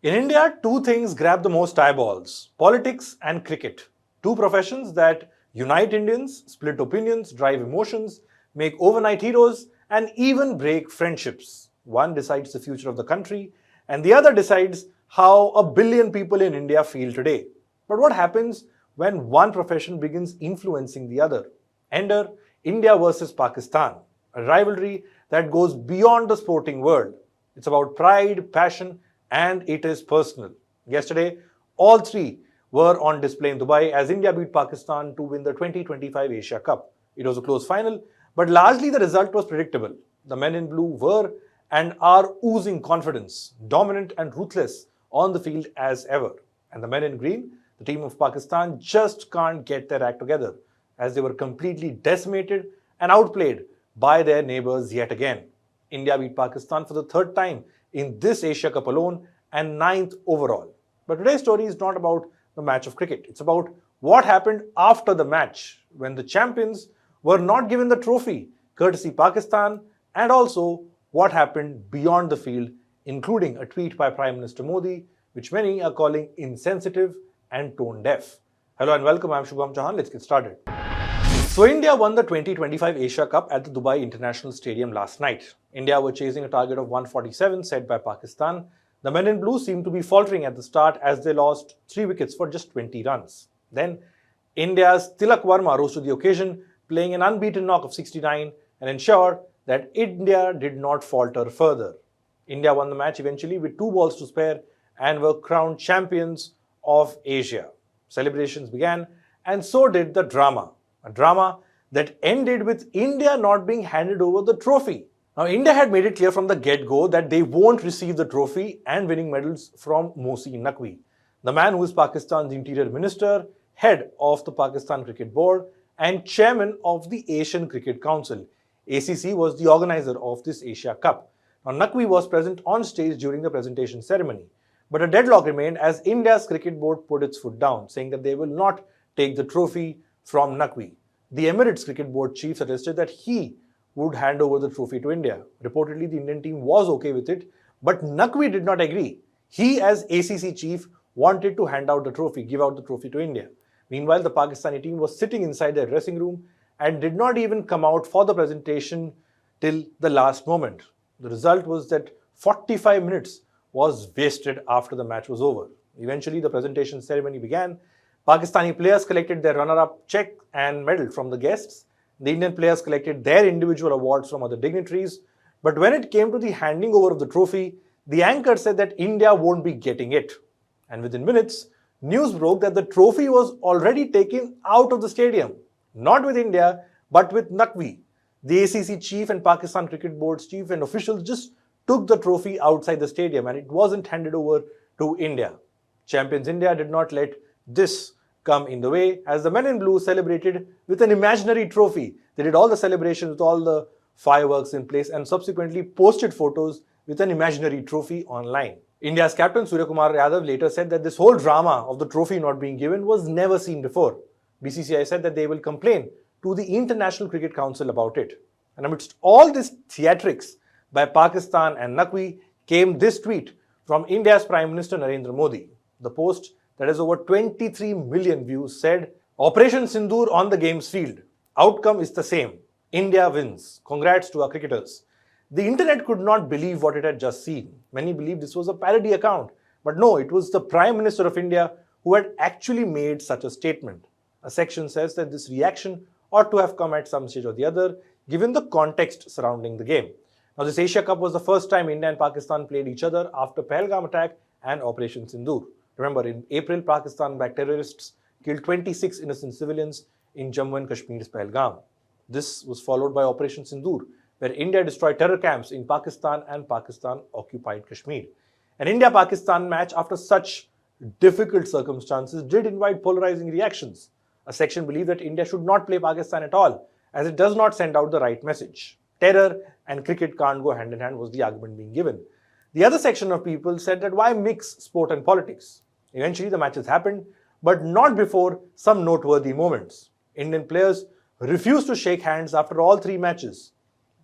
In India, two things grab the most eyeballs: politics and cricket. Two professions that unite Indians, split opinions, drive emotions, make overnight heroes, and even break friendships. One decides the future of the country, and the other decides how a billion people in India feel today. But what happens when one profession begins influencing the other? Enter India versus Pakistan, a rivalry that goes beyond the sporting world. It's about pride, passion, and it is personal. Yesterday, all three were on display in Dubai as India beat Pakistan to win the 2025 Asia Cup. It was a close final, but largely the result was predictable. The men in blue were and are oozing confidence, dominant and ruthless on the field as ever. And the men in green, the team of Pakistan, just can't get their act together as they were completely decimated and outplayed by their neighbours yet again. India beat Pakistan for the third time in this Asia Cup alone and ninth overall. But today's story is not about the match of cricket. It's about what happened after the match when the champions were not given the trophy, courtesy Pakistan, and also what happened beyond the field, including a tweet by Prime Minister Modi, which many are calling insensitive and tone deaf. Hello and welcome, I'm Shubham Chauhan. Let's get started. So India won the 2025 Asia Cup at the Dubai International Stadium last night. India were chasing a target of 147 set by Pakistan. The men in blue seemed to be faltering at the start as they lost 3 wickets for just 20 runs. Then India's Tilak Varma rose to the occasion, playing an unbeaten knock of 69 and ensured that India did not falter further. India won the match eventually with 2 balls to spare and were crowned champions of Asia. Celebrations began and so did the drama. A drama that ended with India not being handed over the trophy. Now, India had made it clear from the get-go that they won't receive the trophy and winning medals from Mosi Naqvi, the man who is Pakistan's interior minister, head of the Pakistan Cricket Board, and chairman of the Asian Cricket Council. ACC was the organizer of this Asia Cup. Now, Naqvi was present on stage during the presentation ceremony, but a deadlock remained as India's cricket board put its foot down, saying that they will not take the trophy from Naqvi. The Emirates Cricket Board chief suggested that he would hand over the trophy to India. Reportedly, the Indian team was okay with it, but Naqvi did not agree. He, as ACC chief, wanted to hand out the trophy, give out the trophy to India. Meanwhile, the Pakistani team was sitting inside their dressing room and did not even come out for the presentation till the last moment. The result was that 45 minutes was wasted after the match was over. Eventually, the presentation ceremony began. Pakistani players collected their runner-up check and medal from the guests. The Indian players collected their individual awards from other dignitaries. But when it came to the handing over of the trophy, the anchor said that India won't be getting it. And within minutes, news broke that the trophy was already taken out of the stadium. Not with India, but with Naqvi. The ACC chief and Pakistan Cricket Board's chief and officials just took the trophy outside the stadium and it wasn't handed over to India. Champions India did not let this come in the way as the men in blue celebrated with an imaginary trophy. They did all the celebrations with all the fireworks in place and subsequently posted photos with an imaginary trophy online. India's captain Suryakumar Yadav later said that this whole drama of the trophy not being given was never seen before. BCCI said that they will complain to the International Cricket Council about it. And amidst all this theatrics by Pakistan and Naqvi came this tweet from India's Prime Minister Narendra Modi. The post that has over 23 million views said, "Operation Sindoor on the game's field. Outcome is the same. India wins. Congrats to our cricketers." The internet could not believe what it had just seen. Many believed this was a parody account. But no, it was the Prime Minister of India who had actually made such a statement. A section says that this reaction ought to have come at some stage or the other, given the context surrounding the game. Now, this Asia Cup was the first time India and Pakistan played each other after Pahalgam attack and Operation Sindoor. Remember, in April, Pakistan-backed terrorists killed 26 innocent civilians in Jammu and Kashmir's Pahalgam. This was followed by Operation Sindoor, where India destroyed terror camps in Pakistan and Pakistan-occupied Kashmir. An India-Pakistan match after such difficult circumstances did invite polarizing reactions. A section believed that India should not play Pakistan at all, as it does not send out the right message. Terror and cricket can't go hand in hand was the argument being given. The other section of people said that why mix sport and politics? Eventually, the matches happened, but not before some noteworthy moments. Indian players refused to shake hands after all 3 matches.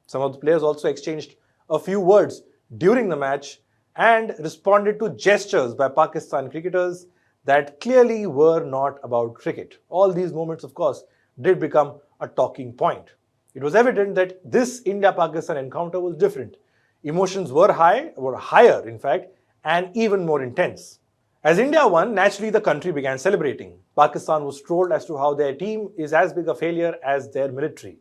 Some of the players also exchanged a few words during the match, and responded to gestures by Pakistan cricketers that clearly were not about cricket. All these moments, of course, did become a talking point. It was evident that this India-Pakistan encounter was different. Emotions were higher in fact, and even more intense. As India won, naturally the country began celebrating. Pakistan was trolled as to how their team is as big a failure as their military.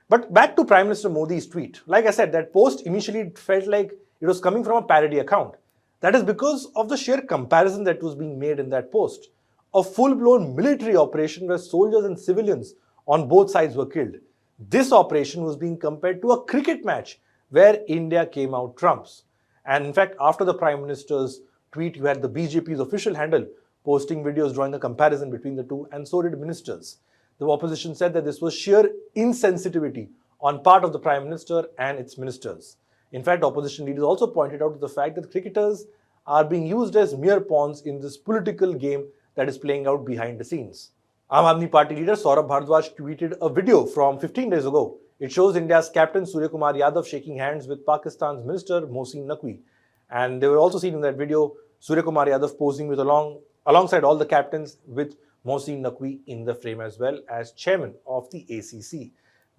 But back to Prime Minister Modi's tweet. Like I said, that post initially felt like it was coming from a parody account. That is because of the sheer comparison that was being made in that post. A full-blown military operation where soldiers and civilians on both sides were killed. This operation was being compared to a cricket match where India came out trumps. And in fact, after the Prime Minister's tweet, you had the BJP's official handle posting videos drawing a comparison between the two, and so did ministers. The opposition said that this was sheer insensitivity on part of the Prime Minister and its ministers. In fact, opposition leaders also pointed out the fact that cricketers are being used as mere pawns in this political game that is playing out behind the scenes. Aam Aadmi Party leader Saurabh Bharadwaj tweeted a video from 15 days ago. It shows India's captain Surya Kumar Yadav shaking hands with Pakistan's Minister Mohsin Naqvi. And they were also seen in that video Surya Kumar Yadav posing with alongside all the captains, with Mohsin Naqvi in the frame as well as chairman of the ACC.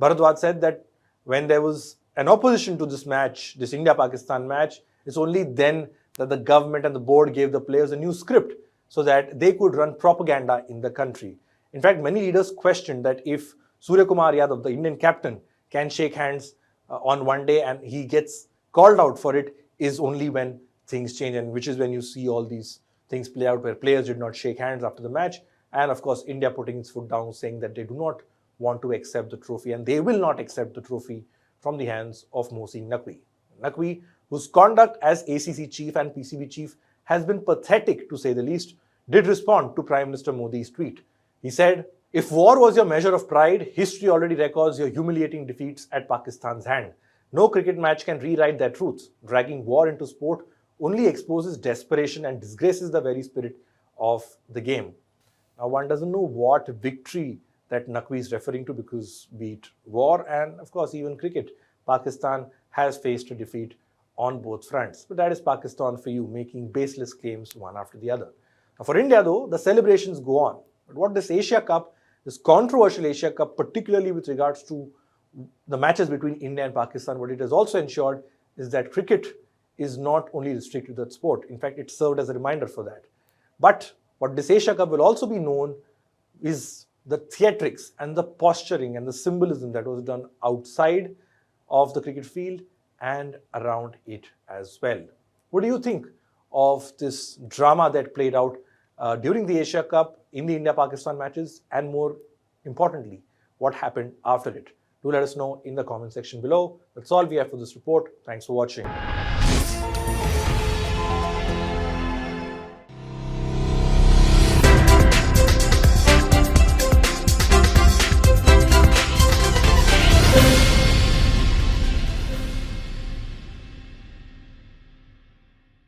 Bharadwaj said that when there was an opposition to this match, this India-Pakistan match, it's only then that the government and the board gave the players a new script so that they could run propaganda in the country. In fact, many leaders questioned that if Surya Kumar Yadav, the Indian captain, can shake hands on one day and he gets called out for it, is only when things change, and which is when you see all these things play out where players did not shake hands after the match, and of course India putting its foot down saying that they do not want to accept the trophy and they will not accept the trophy from the hands of Mohsin Naqvi. Naqvi, whose conduct as ACC chief and PCB chief has been pathetic to say the least, did respond to Prime Minister Modi's tweet. He said, "If war was your measure of pride, history already records your humiliating defeats at Pakistan's hand. No cricket match can rewrite that truth. Dragging war into sport only exposes desperation and disgraces the very spirit of the game." Now, one doesn't know what victory that Naqvi is referring to, because be it war and of course even cricket, Pakistan has faced a defeat on both fronts. But that is Pakistan for you, making baseless claims one after the other. Now, for India though, the celebrations go on. But what this Asia Cup, this controversial Asia Cup, particularly with regards to the matches between India and Pakistan, what it has also ensured is that cricket is not only restricted to that sport. In fact, it served as a reminder for that. But what this Asia Cup will also be known is the theatrics and the posturing and the symbolism that was done outside of the cricket field and around it as well. What do you think of this drama that played out during the Asia Cup, in the India-Pakistan matches, and more importantly, what happened after it? Do let us know in the comment section below. That's all we have for this report. Thanks for watching.